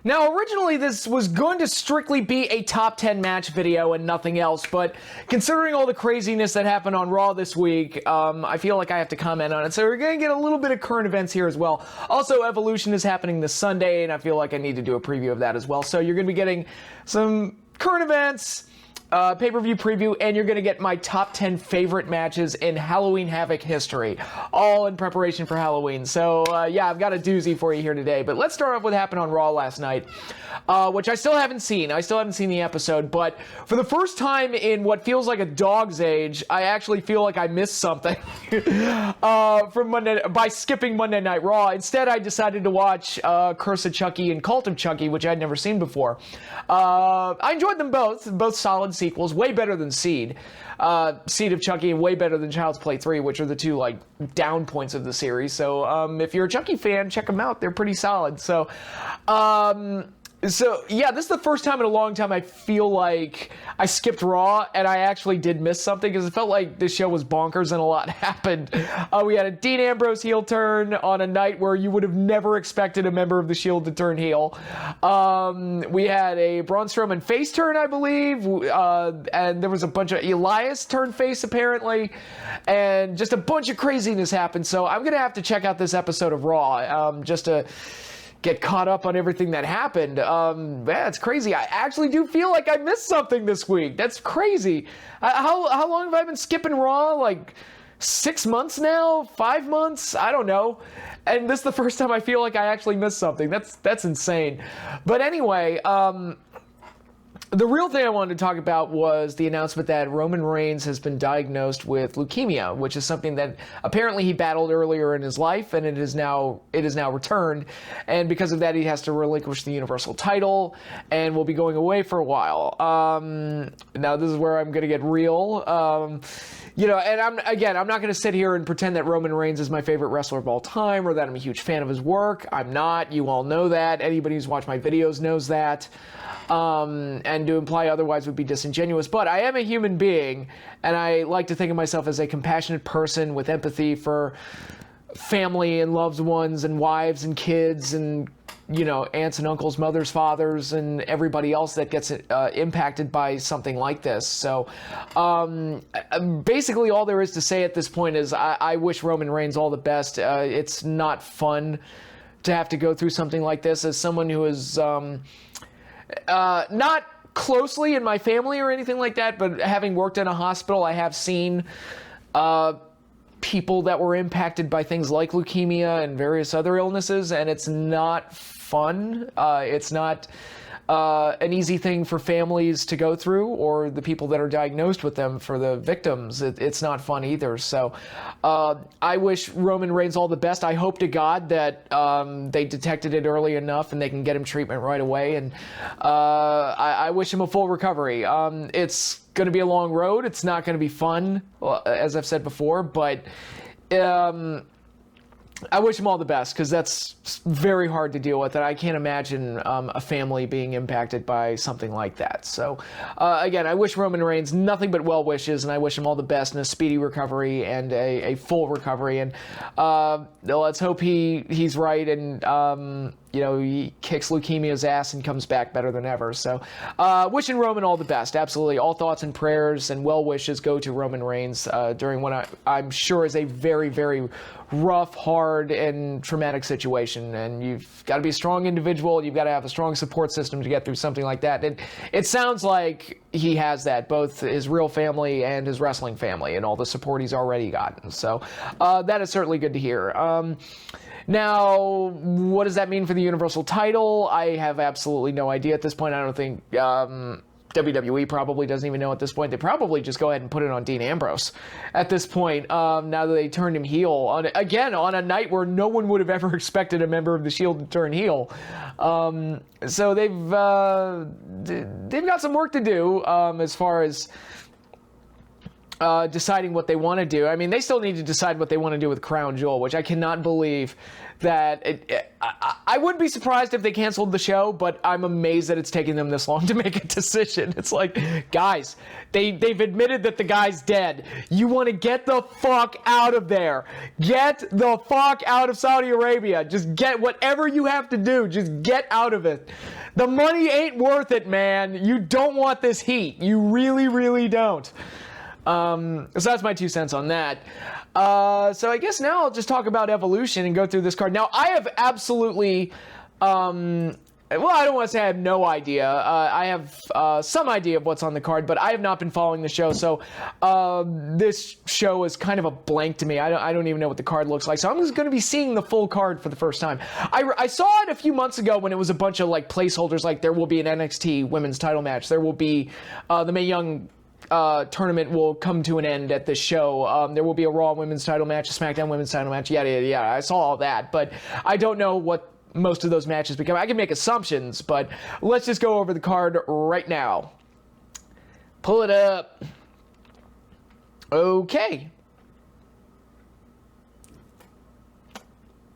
Now, originally this was going to strictly be a top 10 match video and nothing else, but considering all the craziness that happened on Raw this week, I feel like I have to comment on it. So we're going to get a little bit of current events here as well. Also, Evolution is happening this Sunday, and I feel like I need to do a preview of that as well. So you're going to be getting some current events, pay-per-view preview, and you're going to get my top 10 favorite matches in Halloween Havoc history, all in preparation for Halloween. So, yeah, I've got a doozy for you here today. But let's start off with what happened on Raw last night, which I still haven't seen. I still haven't seen the episode, but for the first time in what feels like a dog's age, I actually feel like I missed something from Monday by skipping Monday Night Raw. Instead, I decided to watch Curse of Chucky and Cult of Chucky, which I'd never seen before. I enjoyed them both solid sequels, way better than Seed. Seed of Chucky and way better than Child's Play 3, which are the two like down points of the series. So if you're a Chucky fan, check them out. They're pretty solid. So yeah, this is the first time in a long time I feel like I skipped Raw and I actually did miss something because it felt like this show was bonkers and a lot happened. We had a Dean Ambrose heel turn on a night where you would have never expected a member of the Shield to turn heel. We had a Braun Strowman face turn, I believe, and there was a bunch of Elias turn face apparently, and just a bunch of craziness happened. So I'm going to have to check out this episode of Raw just to get caught up on everything that happened. Yeah, it's crazy. I actually do feel like I missed something this week. That's crazy. How long have I been skipping Raw? Like 6 months now? 5 months? I don't know. And this is the first time I feel like I actually missed something. That's insane. But anyway, the real thing I wanted to talk about was the announcement that Roman Reigns has been diagnosed with leukemia, which is something that apparently he battled earlier in his life, and it is now returned. And because of that, he has to relinquish the Universal title and will be going away for a while. Now, this is where I'm going to get real. And I'm not going to sit here and pretend that Roman Reigns is my favorite wrestler of all time or that I'm a huge fan of his work. I'm not. You all know that. Anybody who's watched my videos knows that. And to imply otherwise would be disingenuous. But I am a human being, and I like to think of myself as a compassionate person with empathy for family and loved ones and wives and kids and, aunts and uncles, mothers, fathers, and everybody else that gets impacted by something like this. So basically all there is to say at this point is I wish Roman Reigns all the best. It's not fun to have to go through something like this as someone who is not closely in my family or anything like that, but having worked in a hospital, I have seen people that were impacted by things like leukemia and various other illnesses, and it's not fun. It's not an easy thing for families to go through, or the people that are diagnosed with them, for the victims. It's not fun either. So I wish Roman Reigns all the best. I hope to God that they detected it early enough and they can get him treatment right away. And I wish him a full recovery. It's going to be a long road. It's not going to be fun, as I've said before, but I wish him all the best, because that's very hard to deal with, and I can't imagine a family being impacted by something like that. So, again, I wish Roman Reigns nothing but well wishes, and I wish him all the best and a speedy recovery and a full recovery. And let's hope he's right and he kicks leukemia's ass and comes back better than ever. So, wishing Roman all the best. Absolutely. All thoughts and prayers and well wishes go to Roman Reigns during what I'm sure is a very, very rough, hard, and traumatic situation. And you've got to be a strong individual. You've got to have a strong support system to get through something like that. And it sounds like he has that, both his real family and his wrestling family, and all the support he's already gotten. So that is certainly good to hear. Now, what does that mean for the Universal title? I have absolutely no idea at this point. I don't think WWE probably doesn't even know at this point. They probably just go ahead and put it on Dean Ambrose at this point, now that they turned him heel on a night where no one would have ever expected a member of the Shield to turn heel. So they've got some work to do as far as deciding what they want to do. I mean, they still need to decide what they want to do with Crown Jewel, which I cannot believe that I wouldn't be surprised if they canceled the show, but I'm amazed that it's taking them this long to make a decision. It's like, guys, they've admitted that the guy's dead. You want to get the fuck out of there. Get the fuck out of Saudi Arabia. Just get whatever you have to do. Just get out of it. The money ain't worth it, man. You don't want this heat. You really, really don't. So that's my 2 cents on that. So I guess now I'll just talk about Evolution and go through this card. Now, I have absolutely, well, I don't want to say I have no idea. I have some idea of what's on the card, but I have not been following the show. So this show is kind of a blank to me. I don't even know what the card looks like. So I'm just going to be seeing the full card for the first time. I saw it a few months ago when it was a bunch of like placeholders, like there will be an NXT women's title match. There will be the Mae Young tournament will come to an end at this show. There will be a Raw women's title match, a SmackDown women's title match, yada, yada, yada. I saw all that, but I don't know what most of those matches become. I can make assumptions, but let's just go over the card right now. Pull it up. Okay.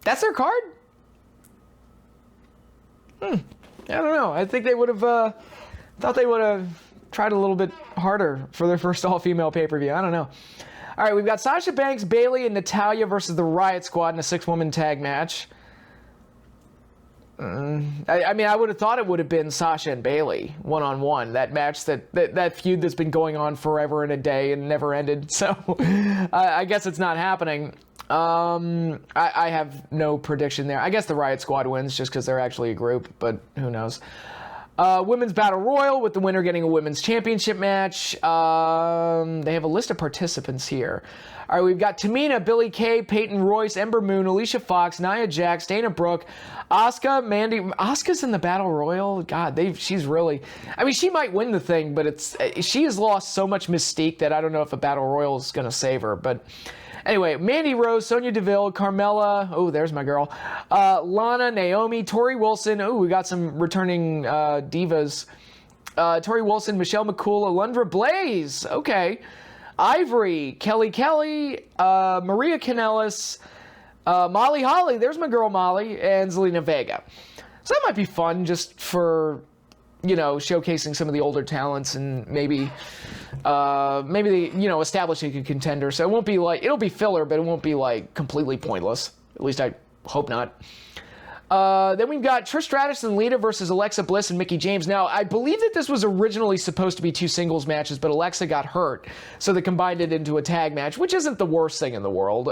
That's their card? I don't know. I think they would have, thought they would have tried a little bit harder for their first all-female pay-per-view. I don't know. All right, we've got Sasha Banks, Bayley, and Natalya versus the Riot Squad in a 6-woman tag match. I mean, I would have thought it would have been Sasha and Bayley one-on-one. That match, that feud that's been going on forever and a day and never ended. So I guess it's not happening. I have no prediction there. I guess the Riot Squad wins just because they're actually a group, but who knows. Women's Battle Royal with the winner getting a women's championship match. They have a list of participants here. All right, we've got Tamina, Billie Kay, Peyton Royce, Ember Moon, Alicia Fox, Nia Jax, Dana Brooke, Asuka, Mandy. Asuka's in the Battle Royal. God, she's really. I mean, she might win the thing, but she has lost so much mystique that I don't know if a Battle Royal is going to save her. But anyway, Mandy Rose, Sonya Deville, Carmella. Oh, there's my girl. Lana, Naomi, Tori Wilson. Oh, we got some returning divas. Tori Wilson, Michelle McCool, Alundra Blaze. Okay. Ivory, Kelly, Maria Kanellis, Molly Holly. There's my girl Molly, and Zelina Vega. So that might be fun just for, showcasing some of the older talents and maybe establishing a contender. So it won't be like, it'll be filler, but it won't be like completely pointless. At least I hope not. Then we've got Trish Stratus and Lita versus Alexa Bliss and Mickie James. Now, I believe that this was originally supposed to be 2 singles matches, but Alexa got hurt, so they combined it into a tag match, which isn't the worst thing in the world.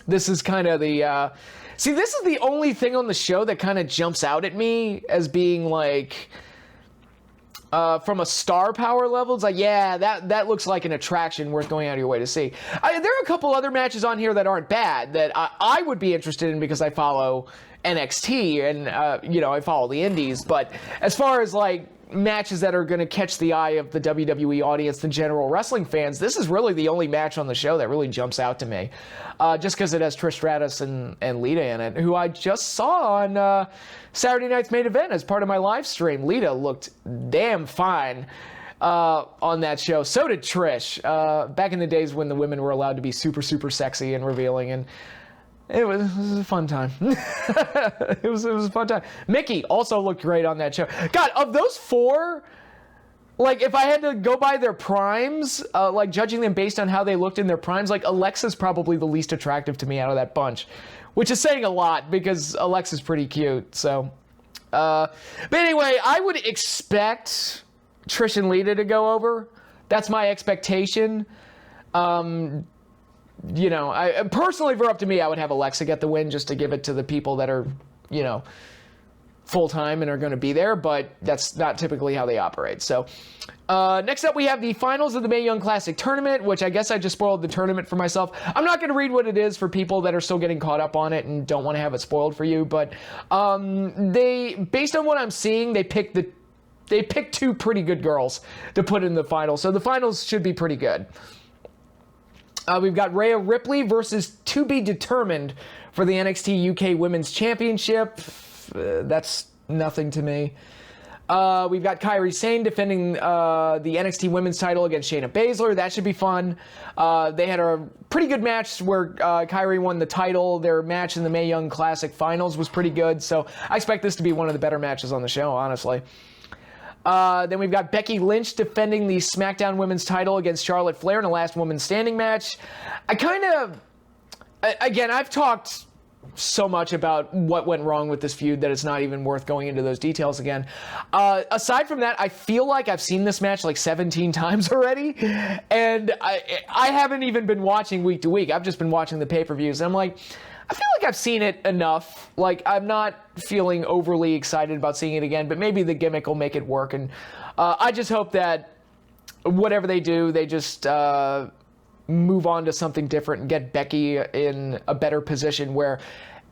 This is kind of the... See, this is the only thing on the show that kind of jumps out at me as being like... from a star power level, it's like, yeah, that looks like an attraction worth going out of your way to see. There are a couple other matches on here that aren't bad that I would be interested in because I follow NXT and, I follow the indies. But as far as like matches that are going to catch the eye of the WWE audience, the general wrestling fans, this is really the only match on the show that really jumps out to me. Just because it has Trish Stratus and Lita in it, who I just saw on Saturday night's main event as part of my live stream. Lita looked damn fine on that show. So did Trish. Back in the days when the women were allowed to be super, super sexy and revealing, and it was a fun time. it was a fun time. Mickie also looked great on that show. God, of those 4, like if I had to go by their primes, like judging them based on how they looked in their primes, like Alexa's probably the least attractive to me out of that bunch, which is saying a lot because Alexa's pretty cute. So, but anyway, I would expect Trish and Lita to go over. That's my expectation. I personally, if it were up to me, I would have Alexa get the win just to give it to the people that are, full-time and are going to be there, but that's not typically how they operate. So, next up we have the finals of the Mae Young Classic Tournament, which I guess I just spoiled the tournament for myself. I'm not going to read what it is for people that are still getting caught up on it and don't want to have it spoiled for you, but based on what I'm seeing, they picked 2 pretty good girls to put in the finals, so the finals should be pretty good. We've got Rhea Ripley versus To Be Determined for the NXT UK Women's Championship. That's nothing to me. We've got Kairi Sane defending the NXT Women's title against Shayna Baszler. That should be fun. They had a pretty good match where Kairi won the title. Their match in the Mae Young Classic Finals was pretty good, so I expect this to be one of the better matches on the show, honestly. Then we've got Becky Lynch defending the SmackDown Women's title against Charlotte Flair in a last woman standing match. I've talked so much about what went wrong with this feud that it's not even worth going into those details again. Aside from that, I feel like I've seen this match like 17 times already, and I haven't even been watching week to week. I've just been watching the pay-per-views, and I'm like, I feel like I've seen it enough. Like, I'm not feeling overly excited about seeing it again, but maybe the gimmick will make it work, and I just hope that whatever they do, they just move on to something different and get Becky in a better position where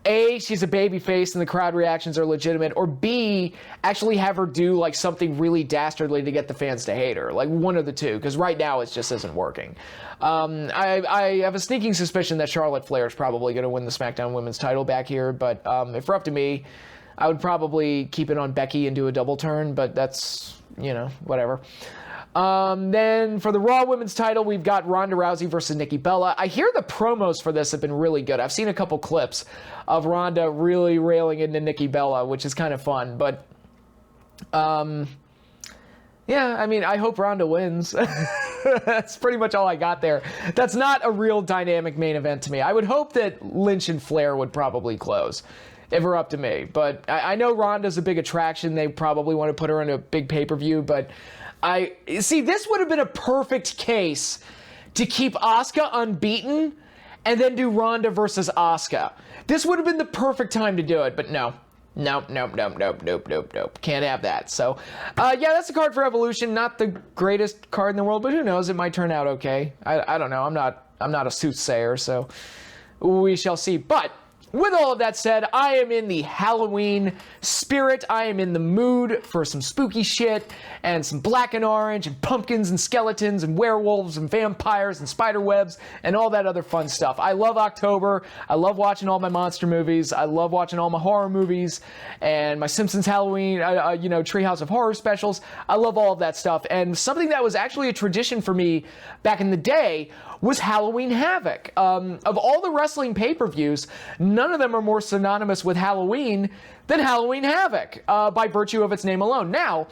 A, she's a babyface and the crowd reactions are legitimate, or B, actually have her do like something really dastardly to get the fans to hate her. Like one of the two, because right now it just isn't working. I have a sneaking suspicion that Charlotte Flair is probably going to win the SmackDown Women's title back here, but if it were up to me, I would probably keep it on Becky and do a double turn, but that's, whatever. Then for the Raw Women's title, we've got Ronda Rousey versus Nikki Bella. I hear the promos for this have been really good. I've seen a couple clips of Ronda really railing into Nikki Bella, which is kind of fun. But, yeah, I mean, I hope Ronda wins. That's pretty much all I got there. That's not a real dynamic main event to me. I would hope that Lynch and Flair would probably close, if it were up to me. But I know Ronda's a big attraction. They probably want to put her in a big pay-per-view, but this would have been a perfect case to keep Asuka unbeaten and then do Ronda versus Asuka. This would have been the perfect time to do it, but no. Nope. Can't have that. So, that's the card for Evolution. Not the greatest card in the world, but who knows? It might turn out okay. I don't know. I'm not a soothsayer, so we shall see. But with all of that said, I am in the Halloween spirit. I am in the mood for some spooky shit and some black and orange and pumpkins and skeletons and werewolves and vampires and spider webs and all that other fun stuff. I love October. I love watching all my monster movies. I love watching all my horror movies and my Simpsons Halloween, Treehouse of Horror specials. I love all of that stuff. And something that was actually a tradition for me back in the day was Halloween Havoc. Of all the wrestling pay-per-views, none of them are more synonymous with Halloween than Halloween Havoc, by virtue of its name alone. Now,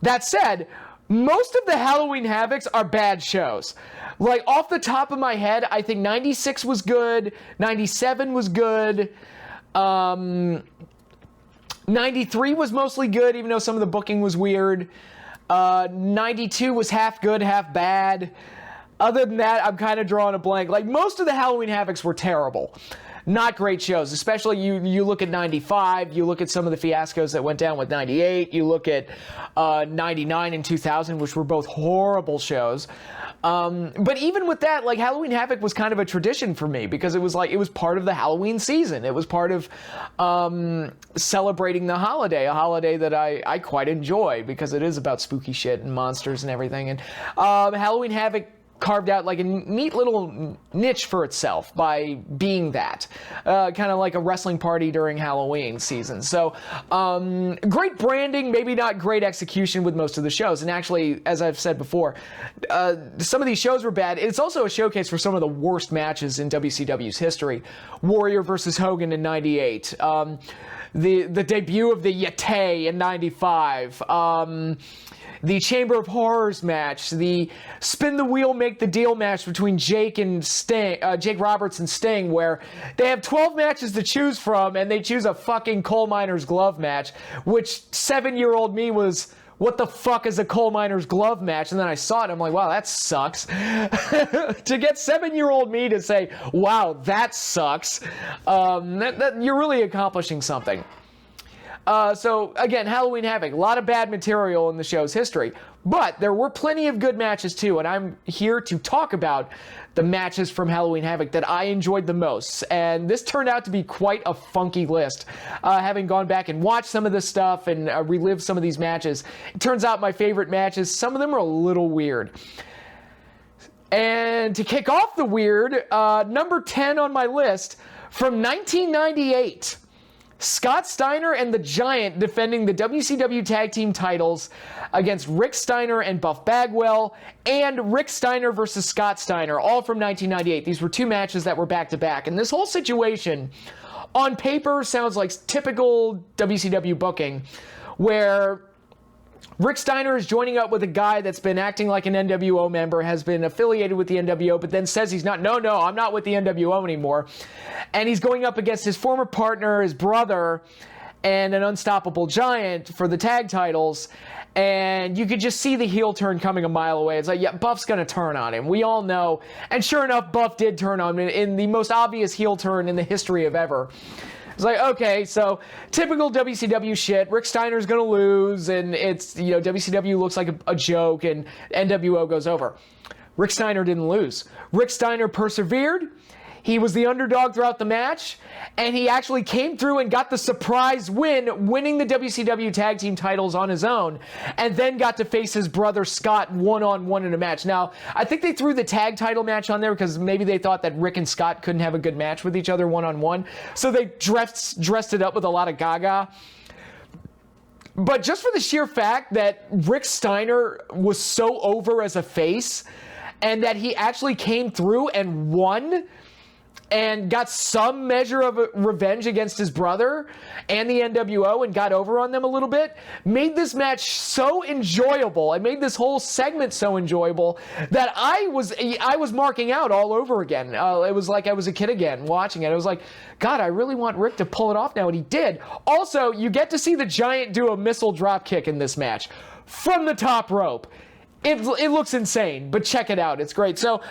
that said, most of the Halloween Havocs are bad shows. Like, off the top of my head, I think 96 was good, 97 was good, 93 was mostly good, even though some of the booking was weird, 92 was half good, half bad. Other than that, I'm kind of drawing a blank. Like, most of the Halloween Havocs were terrible. Not great shows, especially you look at 95, you look at some of the fiascos that went down with 98, you look at 99 and 2000, which were both horrible shows. But even with that, like, Halloween Havoc was kind of a tradition for me because it was part of the Halloween season. It was part of celebrating the holiday, a holiday that I quite enjoy because it is about spooky shit and monsters and everything. And Halloween Havoc carved out like a neat little niche for itself by being that. Kind of like a wrestling party during Halloween season. So, great branding, maybe not great execution with most of the shows. And actually, as I've said before, some of these shows were bad. It's also a showcase for some of the worst matches in WCW's history. Warrior versus Hogan in 98. The debut of the Yeti in 95. The Chamber of Horrors match, the spin the wheel, make the deal match between Jake Roberts and Sting, where they have 12 matches to choose from, and they choose a fucking coal miner's glove match, which 7-year-old me was, what the fuck is a coal miner's glove match? And then I saw it, and I'm like, wow, that sucks. To get 7-year-old me to say, wow, that sucks, you're really accomplishing something. So, again, Halloween Havoc, a lot of bad material in the show's history, but there were plenty of good matches too, and I'm here to talk about the matches from Halloween Havoc that I enjoyed the most, and this turned out to be quite a funky list. Having gone back and watched some of this stuff and relived some of these matches, it turns out my favorite matches, some of them are a little weird. And to kick off the weird, number 10 on my list, from 1998, Scott Steiner and the Giant defending the WCW Tag Team titles against Rick Steiner and Buff Bagwell, and Rick Steiner versus Scott Steiner, all from 1998. These were two matches that were back-to-back. And this whole situation, on paper, sounds like typical WCW booking, where Rick Steiner is joining up with a guy that's been acting like an NWO member, has been affiliated with the NWO, but then says he's not. No, I'm not with the NWO anymore. And he's going up against his former partner, his brother, and an unstoppable Giant for the tag titles. And you could just see the heel turn coming a mile away. It's like, yeah, Buff's going to turn on him. We all know. And sure enough, Buff did turn on him in the most obvious heel turn in the history of ever. It's like, okay, so typical WCW shit. Rick Steiner's going to lose, and it's, WCW looks like a joke, and NWO goes over. Rick Steiner didn't lose. Rick Steiner persevered. He was the underdog throughout the match, and he actually came through and got the surprise win, winning the WCW Tag Team titles on his own, and then got to face his brother Scott one-on-one in a match. Now, I think they threw the tag title match on there because maybe they thought that Rick and Scott couldn't have a good match with each other one-on-one, so they dressed it up with a lot of gaga. But just for the sheer fact that Rick Steiner was so over as a face, and that he actually came through and won, and got some measure of revenge against his brother and the NWO and got over on them a little bit, made this match so enjoyable. It made this whole segment so enjoyable that I was marking out all over again. It was like I was a kid again watching it. I was like, God, I really want Rick to pull it off now, and he did. Also, you get to see the Giant do a missile drop kick in this match from the top rope. It looks insane, but check it out. It's great. So,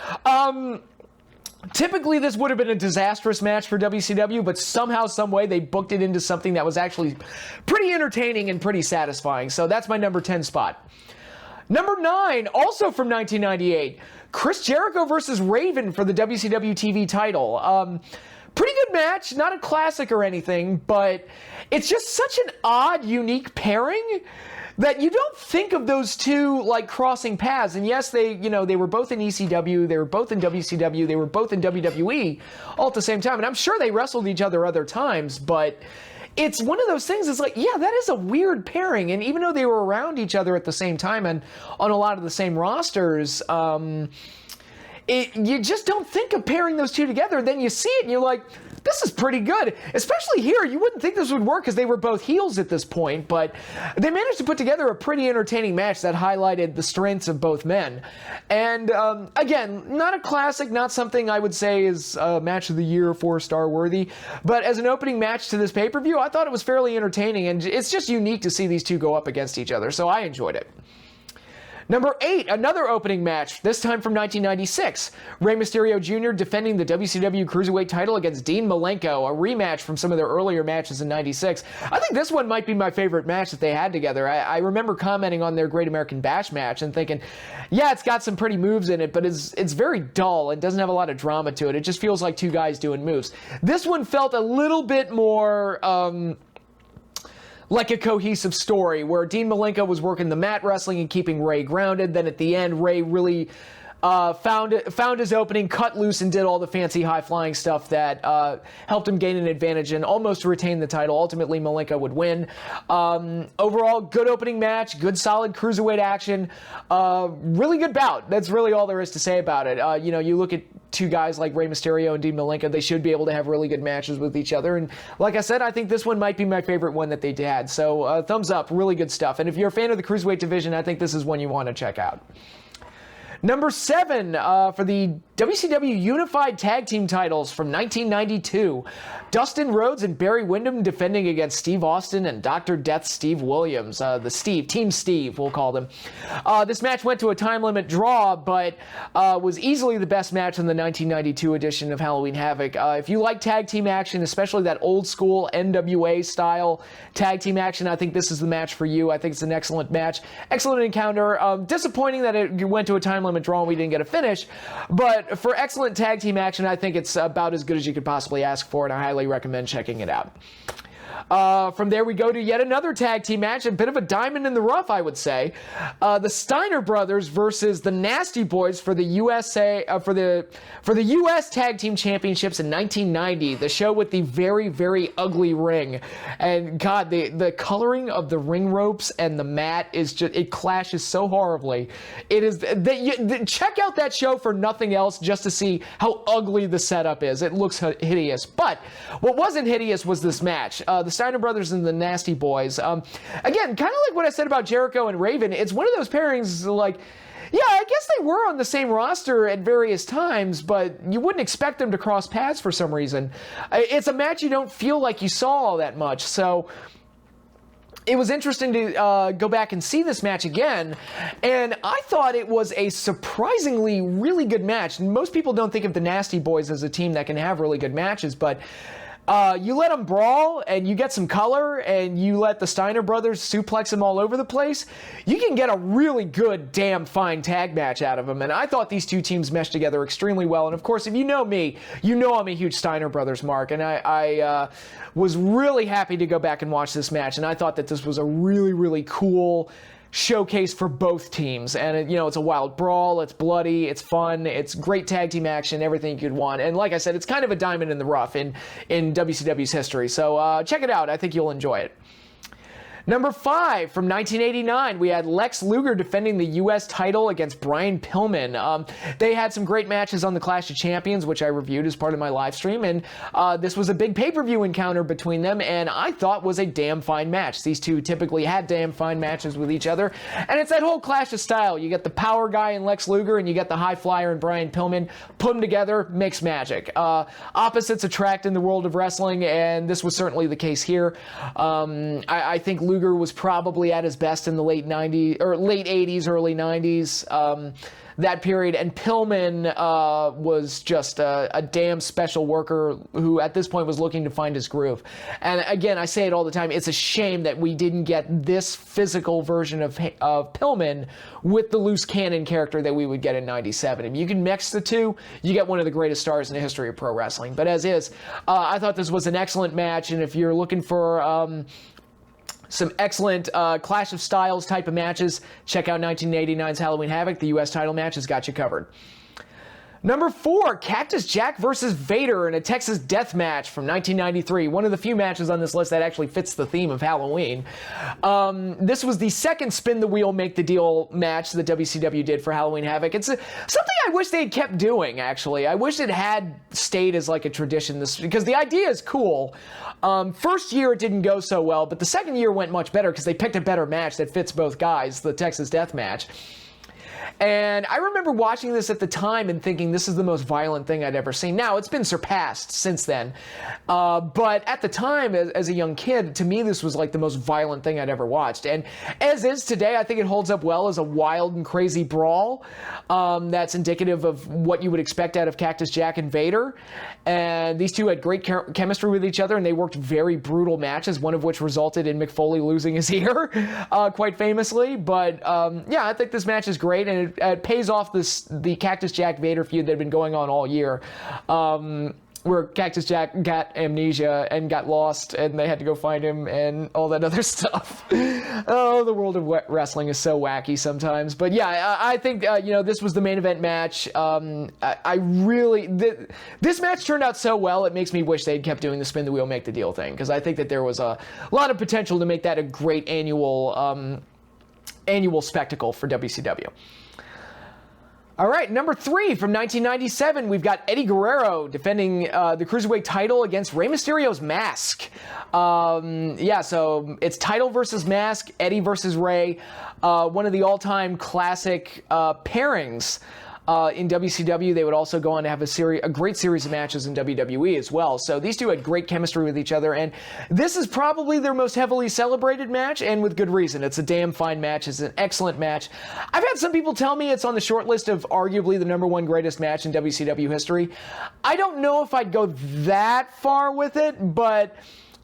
typically, this would have been a disastrous match for WCW, but somehow, some way, they booked it into something that was actually pretty entertaining and pretty satisfying. So that's my number 10 spot. Number 9, also from 1998, Chris Jericho versus Raven for the WCW TV title. Pretty good match, not a classic or anything, but it's just such an odd, unique pairing that you don't think of those two like crossing paths. And yes, they were both in ECW, they were both in WCW, they were both in WWE all at the same time. And I'm sure they wrestled each other other times, but it's one of those things. It's like, yeah, that is a weird pairing. And even though they were around each other at the same time and on a lot of the same rosters, you just don't think of pairing those two together. Then you see it and you're like, this is pretty good. Especially here, you wouldn't think this would work because they were both heels at this point, but they managed to put together a pretty entertaining match that highlighted the strengths of both men. And again, not a classic, not something I would say is a match of the year, 4-star worthy, but as an opening match to this pay-per-view, I thought it was fairly entertaining, and it's just unique to see these two go up against each other, so I enjoyed it. Number 8, another opening match, this time from 1996. Rey Mysterio Jr. defending the WCW Cruiserweight title against Dean Malenko, a rematch from some of their earlier matches in 96. I think this one might be my favorite match that they had together. I remember commenting on their Great American Bash match and thinking, yeah, it's got some pretty moves in it, but it's very dull and doesn't have a lot of drama to it. It just feels like two guys doing moves. This one felt a little bit more like a cohesive story, where Dean Malenko was working the mat wrestling and keeping Rey grounded. Then at the end, Rey really found his opening, cut loose, and did all the fancy high-flying stuff that helped him gain an advantage and almost retain the title. Ultimately, Malenko would win. Overall, good opening match, good solid cruiserweight action, really good bout. That's really all there is to say about it. You look at two guys like Rey Mysterio and Dean Malenko, they should be able to have really good matches with each other. And like I said, I think this one might be my favorite one that they had. So thumbs up, really good stuff. And if you're a fan of the Cruiserweight division, I think this is one you want to check out. Number 7, for the WCW Unified Tag Team titles from 1992. Dustin Rhodes and Barry Windham defending against Steve Austin and Dr. Death Steve Williams. Team Steve, we'll call them. This match went to a time limit draw, but was easily the best match in the 1992 edition of Halloween Havoc. If you like tag team action, especially that old school NWA style tag team action, I think this is the match for you. I think it's an excellent match. Excellent encounter. Disappointing that it went to a time limit draw and we didn't get a finish, but for excellent tag team action, I think it's about as good as you could possibly ask for, and I highly recommend checking it out. From there, we go to yet another tag team match, a bit of a diamond in the rough, I would say. The Steiner brothers versus the Nasty Boys for the USA for the US Tag Team Championships in 1990. The show with the very, very ugly ring, and God, the coloring of the ring ropes and the mat is just, it clashes so horribly. It is check out that show for nothing else, just to see how ugly the setup is. It looks hideous. But what wasn't hideous was this match. The Steiner brothers and the Nasty Boys. Again, kind of like what I said about Jericho and Raven, it's one of those pairings like, yeah, I guess they were on the same roster at various times, but you wouldn't expect them to cross paths for some reason. It's a match you don't feel like you saw all that much, so it was interesting to go back and see this match again, and I thought it was a surprisingly really good match. Most people don't think of the Nasty Boys as a team that can have really good matches, but you let them brawl and you get some color and you let the Steiner brothers suplex them all over the place, you can get a really good, damn fine tag match out of them. And I thought these two teams meshed together extremely well. And of course, if you know me, you know I'm a huge Steiner brothers mark. And I was really happy to go back and watch this match. And I thought that this was a really, really cool showcase for both teams. And it's a wild brawl, it's bloody, it's fun, it's great tag team action, everything you could want. And like I said, it's kind of a diamond in the rough in WCW's history. So check it out. I think you'll enjoy it. Number 5, from 1989, we had Lex Luger defending the U.S. title against Brian Pillman. They had some great matches on the Clash of Champions, which I reviewed as part of my live stream, and this was a big pay-per-view encounter between them, and I thought was a damn fine match. These two typically had damn fine matches with each other, and it's that whole clash of style. You get the power guy in Lex Luger, and you get the high flyer in Brian Pillman. Put them together, makes magic. Opposites attract in the world of wrestling, and this was certainly the case here. I think Luger was probably at his best in the late 90s or late 80s, early 90s, that period, and Pillman was just a damn special worker who at this point was looking to find his groove. And again, I say it all the time, it's a shame that we didn't get this physical version of Pillman with the loose cannon character that we would get in 97. If you can mix the two, you get one of the greatest stars in the history of pro wrestling. But as is, I thought this was an excellent match, and if you're looking for some excellent Clash of Styles type of matches, check out 1989's Halloween Havoc. The U.S. title match has got you covered. Number 4, Cactus Jack versus Vader in a Texas death match from 1993. One of the few matches on this list that actually fits the theme of Halloween. This was the second spin the wheel, make the deal match that WCW did for Halloween Havoc. It's something I wish they had kept doing, actually. I wish it had stayed as like a tradition, because the idea is cool. First year it didn't go so well, but the second year went much better because they picked a better match that fits both guys, the Texas death match. And I remember watching this at the time and thinking this is the most violent thing I'd ever seen. Now, it's been surpassed since then. But at the time, as a young kid, to me, this was like the most violent thing I'd ever watched. And as is today, I think it holds up well as a wild and crazy brawl that's indicative of what you would expect out of Cactus Jack and Vader. And these two had great chemistry with each other, and they worked very brutal matches, one of which resulted in Mick Foley losing his ear quite famously. But yeah, I think this match is great, and it pays off the Cactus Jack Vader feud that had been going on all year, where Cactus Jack got amnesia and got lost, and they had to go find him and all that other stuff. Oh, the world of wrestling is so wacky sometimes. But yeah, I think this was the main event match. This match turned out so well, it makes me wish they'd kept doing the spin the wheel, make the deal thing, because I think that there was a lot of potential to make that a great annual spectacle for WCW. All right, number 3 from 1997, we've got Eddie Guerrero defending the Cruiserweight title against Rey Mysterio's Mask. So it's title versus Mask, Eddie versus Rey, one of the all-time classic pairings in WCW. They would also go on to have a great series of matches in WWE as well. So these two had great chemistry with each other, and this is probably their most heavily celebrated match, and with good reason. It's a damn fine match. It's an excellent match. I've had some people tell me it's on the short list of arguably the #1 greatest match in WCW history. I don't know if I'd go that far with it, but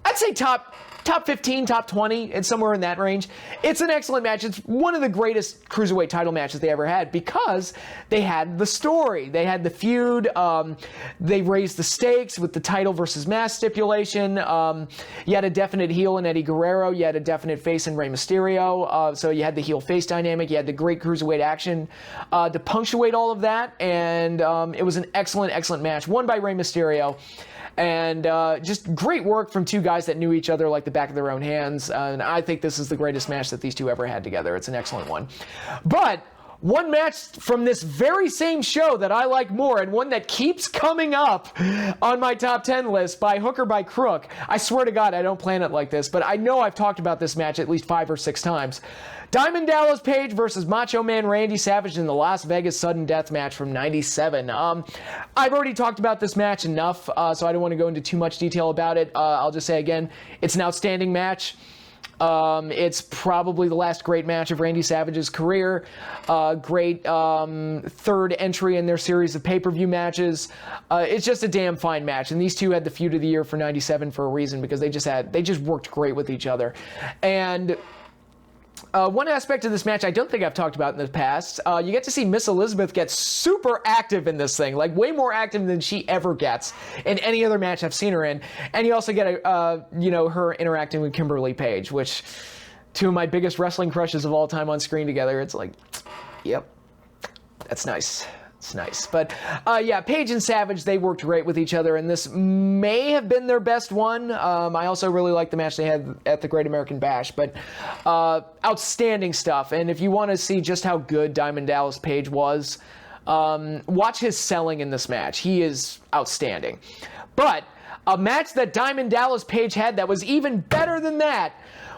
I'd say top top 15, top 20. It's somewhere in that range. It's an excellent match. It's one of the greatest Cruiserweight title matches they ever had because they had the story. They had the feud. They raised the stakes with the title versus mask stipulation. You had a definite heel in Eddie Guerrero. You had a definite face in Rey Mysterio. So you had the heel-face dynamic. You had the great Cruiserweight action to punctuate all of that. And it was an excellent, excellent match. Won by Rey Mysterio. And just great work from two guys that knew each other like the back of their own hands. And I think this is the greatest match that these two ever had together. It's an excellent one. But one match from this very same show that I like more, and one that keeps coming up on my top 10 list by hook or by crook. I swear to God, I don't plan it like this, but I know I've talked about this match at least 5 or 6 times. Diamond Dallas Page versus Macho Man Randy Savage in the Las Vegas Sudden Death match from '97. I've already talked about this match enough, so I don't want to go into too much detail about it. I'll just say again, it's an outstanding match. It's probably the last great match of Randy Savage's career. Great third entry in their series of pay-per-view matches. It's just a damn fine match, and these two had the feud of the year for '97 for a reason, because they just worked great with each other. And one aspect of this match I don't think I've talked about in the past, you get to see Miss Elizabeth get super active in this thing, like way more active than she ever gets in any other match I've seen her in. And you also get her interacting with Kimberly Page, which two of my biggest wrestling crushes of all time on screen together. It's like, yep, that's nice. It's nice. But yeah, Page and Savage, they worked great with each other, and this may have been their best one. I also really liked the match they had at the Great American Bash, but outstanding stuff. And if you want to see just how good Diamond Dallas Page was, watch his selling in this match. He is outstanding. But a match that Diamond Dallas Page had that was even better than that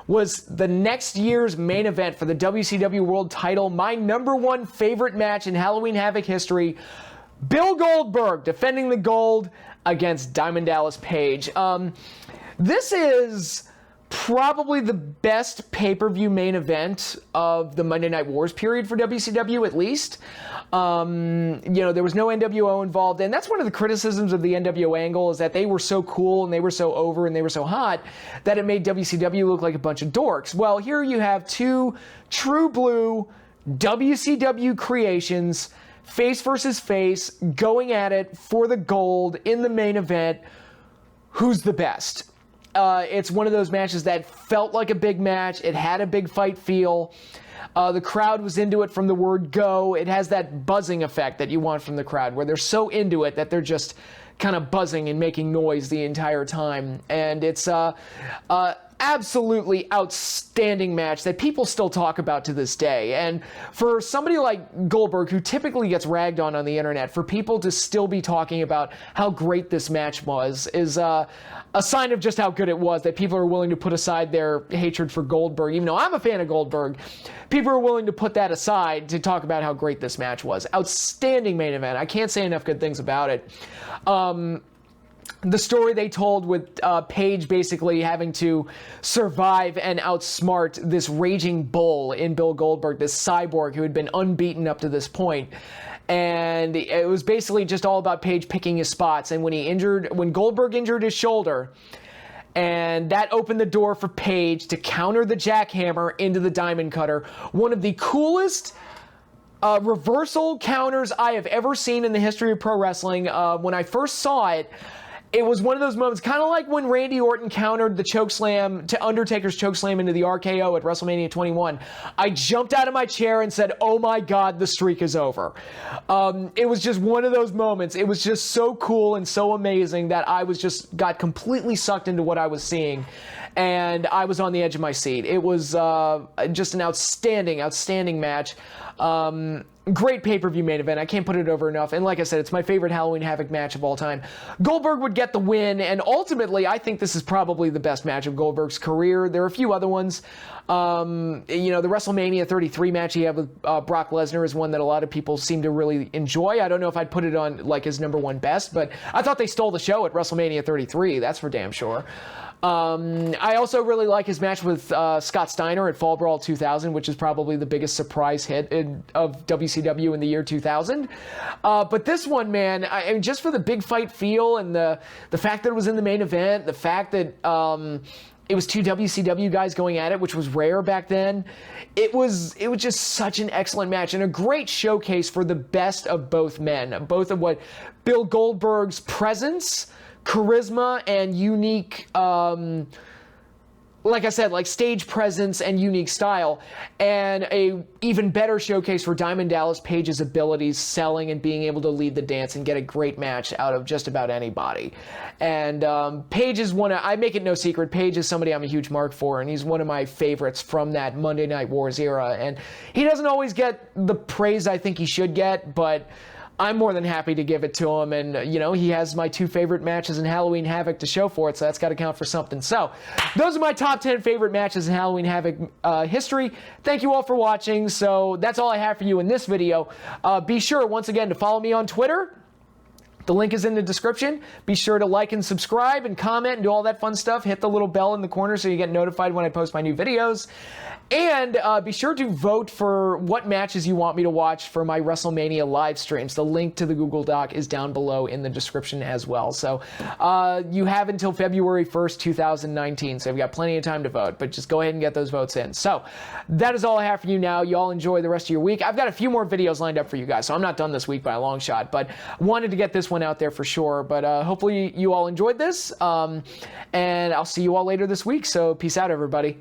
was the next year's main event for the WCW World title. My #1 favorite match in Halloween Havoc history. Bill Goldberg defending the gold against Diamond Dallas Page. This is probably the best pay-per-view main event of the Monday Night Wars period for WCW, at least. There was no NWO involved, and that's one of the criticisms of the NWO angle, is that they were so cool and they were so over and they were so hot that it made WCW look like a bunch of dorks. Well, here you have two true blue WCW creations, face versus face, going at it for the gold in the main event. Who's the best? It's one of those matches that felt like a big match. It had a big fight feel. The crowd was into it from the word go. It has that buzzing effect that you want from the crowd, where they're so into it that they're just kind of buzzing and making noise the entire time. And it's absolutely outstanding match that people still talk about to this day. And for somebody like Goldberg, who typically gets ragged on the internet, for people to still be talking about how great this match was is a sign of just how good it was, that people are willing to put aside their hatred for Goldberg. Even though I'm a fan of Goldberg, people are willing to put that aside to talk about how great this match was. Outstanding main event. I can't say enough good things about it. The story they told with Page basically having to survive and outsmart this raging bull in Bill Goldberg, this cyborg who had been unbeaten up to this point. And it was basically just all about Page picking his spots. And when Goldberg injured his shoulder, and that opened the door for Page to counter the jackhammer into the diamond cutter. One of the coolest reversal counters I have ever seen in the history of pro wrestling. When I first saw it, it was one of those moments, kind of like when Randy Orton countered the chokeslam to Undertaker's chokeslam into the RKO at WrestleMania 21. I jumped out of my chair and said, "Oh my God, the streak is over." It was just one of those moments. It was just so cool and so amazing that I got completely sucked into what I was seeing, and I was on the edge of my seat. It was just an outstanding, outstanding match. Great pay-per-view main event. I can't put it over enough. And like I said, it's my favorite Halloween Havoc match of all time. Goldberg would get the win, and ultimately, I think this is probably the best match of Goldberg's career. There are a few other ones. The WrestleMania 33 match he had with Brock Lesnar is one that a lot of people seem to really enjoy. I don't know if I'd put it on like his #1 best, but I thought they stole the show at WrestleMania 33. That's for damn sure. I also really like his match with Scott Steiner at Fall Brawl 2000, which is probably the biggest surprise hit of WCW in the year 2000. But this one, man, I mean, just for the big fight feel and the fact that it was in the main event, the fact that it was two WCW guys going at it, which was rare back then. It was just such an excellent match and a great showcase for the best of both men, both of what Bill Goldberg's presence, charisma, and unique, like I said, like stage presence and unique style, and a even better showcase for Diamond Dallas Page's abilities selling and being able to lead the dance and get a great match out of just about anybody. And Page is I make it no secret, Page is somebody I'm a huge mark for, and he's one of my favorites from that Monday Night Wars era. And he doesn't always get the praise I think he should get, but I'm more than happy to give it to him, and he has my 2 favorite matches in Halloween Havoc to show for it, so that's got to count for something. So those are my top 10 favorite matches in Halloween Havoc history. Thank you all for watching. So that's all I have for you in this video. Be sure once again to follow me on Twitter. The link is in the description. Be sure to like and subscribe and comment and do all that fun stuff. Hit the little bell in the corner so you get notified when I post my new videos. And be sure to vote for what matches you want me to watch for my WrestleMania live streams. The link to the Google Doc is down below in the description as well. So you have until February 1st, 2019. So you've got plenty of time to vote, but just go ahead and get those votes in. So that is all I have for you now. You all enjoy the rest of your week. I've got a few more videos lined up for you guys, so I'm not done this week by a long shot, but wanted to get this one out there for sure. But hopefully you all enjoyed this, and I'll see you all later this week. So peace out, everybody.